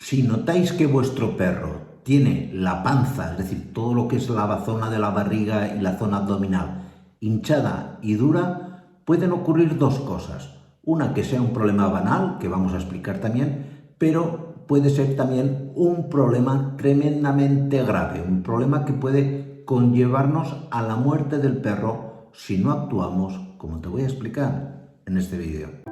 Si notáis que vuestro perro tiene la panza, es decir, todo lo que es la zona de la barriga y la zona abdominal hinchada y dura, pueden ocurrir dos cosas. Una, que sea un problema banal, que vamos a explicar también, pero puede ser también un problema tremendamente grave, un problema que puede conllevarnos a la muerte del perro si no actuamos, como te voy a explicar en este vídeo.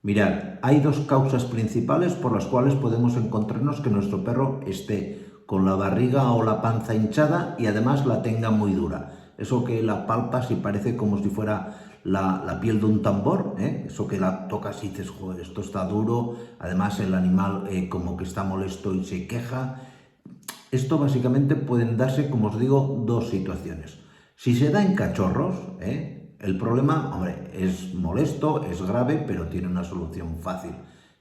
Mirad, hay dos causas principales por las cuales podemos encontrarnos que nuestro perro esté con la barriga o la panza hinchada y además la tenga muy dura. Eso que la palpas y parece como si fuera la piel de un tambor, ¿eh? Eso que la tocas y dices, joder, esto está duro, además el animal como que está molesto y se queja. Esto básicamente pueden darse, como os digo, dos situaciones. Si se da en cachorros, el problema, hombre, es molesto, es grave, pero tiene una solución fácil.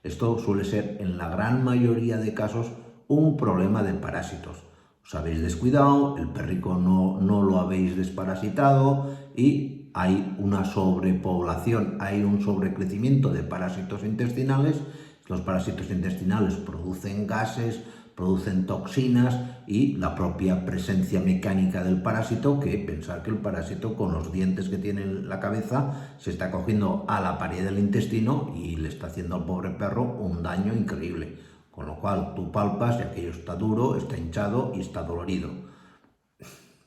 Esto suele ser, en la gran mayoría de casos, un problema de parásitos. Os habéis descuidado, el perrico no lo habéis desparasitado y hay una sobrepoblación, hay un sobrecrecimiento de parásitos intestinales. Los parásitos intestinales producen gases, producen toxinas y la propia presencia mecánica del parásito, que pensar que el parásito con los dientes que tiene en la cabeza se está cogiendo a la pared del intestino y le está haciendo al pobre perro un daño increíble. Con lo cual tú palpas y aquello está duro, está hinchado y está dolorido.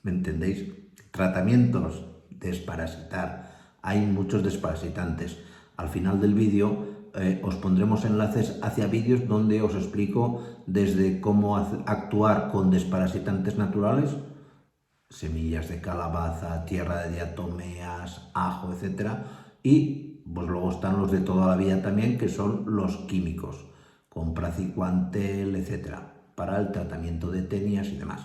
¿Me entendéis? Tratamientos, desparasitar. Hay muchos desparasitantes. Al final del vídeo os pondremos enlaces hacia vídeos donde os explico desde cómo actuar con desparasitantes naturales, semillas de calabaza, tierra de diatomeas, ajo, etc. Y pues luego están los de toda la vida también, que son los químicos, con praziquantel, etc., para el tratamiento de tenias y demás.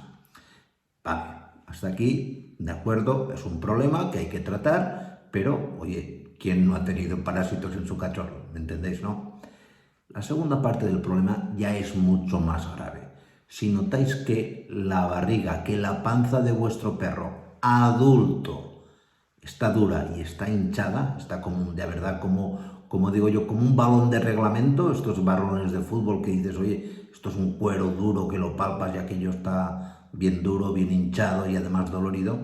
Vale, hasta aquí, de acuerdo, es un problema que hay que tratar, pero, oye, ¿quién no ha tenido parásitos en su cachorro? ¿Me entendéis, no? La segunda parte del problema ya es mucho más grave. Si notáis que la barriga, que la panza de vuestro perro adulto está dura y está hinchada, está como, de verdad, como digo yo, como un balón de reglamento, estos balones de fútbol que dices, oye, esto es un cuero duro que lo palpas y aquello está bien duro, bien hinchado y además dolorido.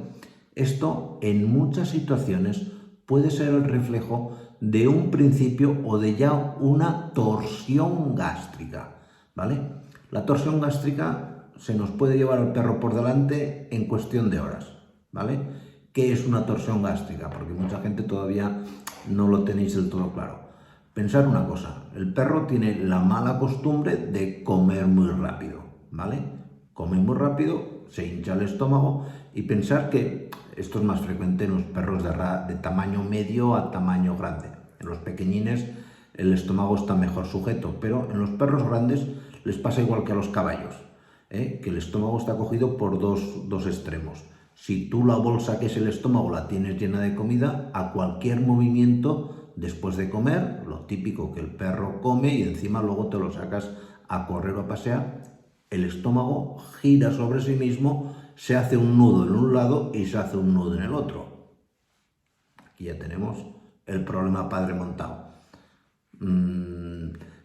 Esto en muchas situaciones puede ser el reflejo de un principio o de ya una torsión gástrica, ¿vale? La torsión gástrica se nos puede llevar al perro por delante en cuestión de horas, ¿vale? ¿Qué es una torsión gástrica? Porque mucha gente todavía no lo tenéis del todo claro. Pensar una cosa, el perro tiene la mala costumbre de comer muy rápido, ¿vale? Come muy rápido, se hincha el estómago y pensar que esto es más frecuente en los perros de tamaño medio a tamaño grande. En los pequeñines el estómago está mejor sujeto, pero en los perros grandes les pasa igual que a los caballos, que el estómago está cogido por dos extremos. Si tú la bolsa que es el estómago la tienes llena de comida, a cualquier movimiento después de comer, lo típico que el perro come y encima luego te lo sacas a correr o a pasear, el estómago gira sobre sí mismo, se hace un nudo en un lado y se hace un nudo en el otro. Aquí ya tenemos el problema padre montado.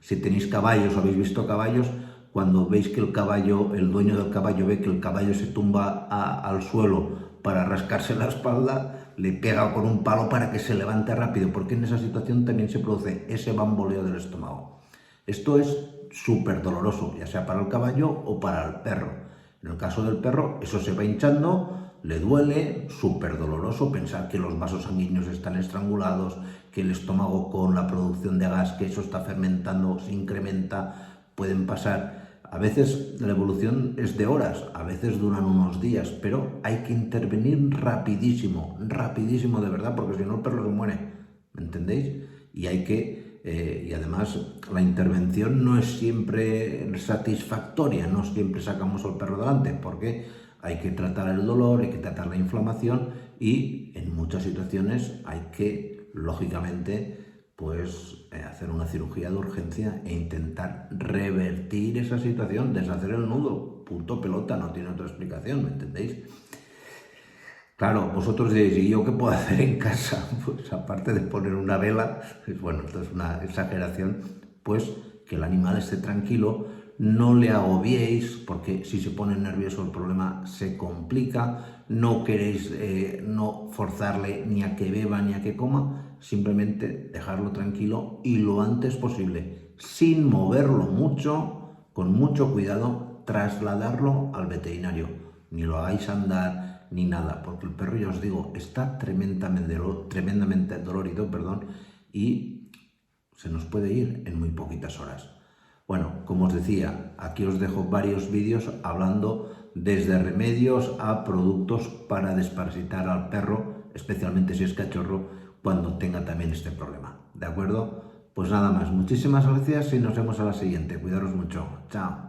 Si tenéis caballos, habéis visto caballos, cuando veis que el dueño del caballo ve que el caballo se tumba al suelo para rascarse la espalda, le pega con un palo para que se levante rápido, porque en esa situación también se produce ese bamboleo del estómago. Esto es súper doloroso, ya sea para el caballo o para el perro. En el caso del perro, eso se va hinchando, le duele, súper doloroso pensar que los vasos sanguíneos están estrangulados, que el estómago con la producción de gas, que eso está fermentando, se incrementa, pueden pasar. A veces la evolución es de horas, a veces duran unos días, pero hay que intervenir rapidísimo, rapidísimo de verdad, porque si no el perro se muere, ¿me entendéis? Y hay que... y además la intervención no es siempre satisfactoria, no siempre sacamos al perro delante, porque hay que tratar el dolor, hay que tratar la inflamación y en muchas situaciones hay que, lógicamente, pues hacer una cirugía de urgencia e intentar revertir esa situación, deshacer el nudo, punto pelota, no tiene otra explicación, ¿me entendéis? Claro, vosotros diréis, ¿y yo qué puedo hacer en casa? Pues aparte de poner una vela, bueno, esto es una exageración, pues que el animal esté tranquilo, no le agobiéis, porque si se pone nervioso el problema se complica, no queréis no forzarle ni a que beba ni a que coma, simplemente dejarlo tranquilo y lo antes posible, sin moverlo mucho, con mucho cuidado, trasladarlo al veterinario. Ni lo hagáis andar ni nada, porque el perro, ya os digo, está tremendamente dolorido, y se nos puede ir en muy poquitas horas. Bueno, como os decía, aquí os dejo varios vídeos hablando desde remedios a productos para desparasitar al perro, especialmente si es cachorro, cuando tenga también este problema. ¿De acuerdo? Pues nada más, muchísimas gracias y nos vemos a la siguiente. Cuidaros mucho. Chao.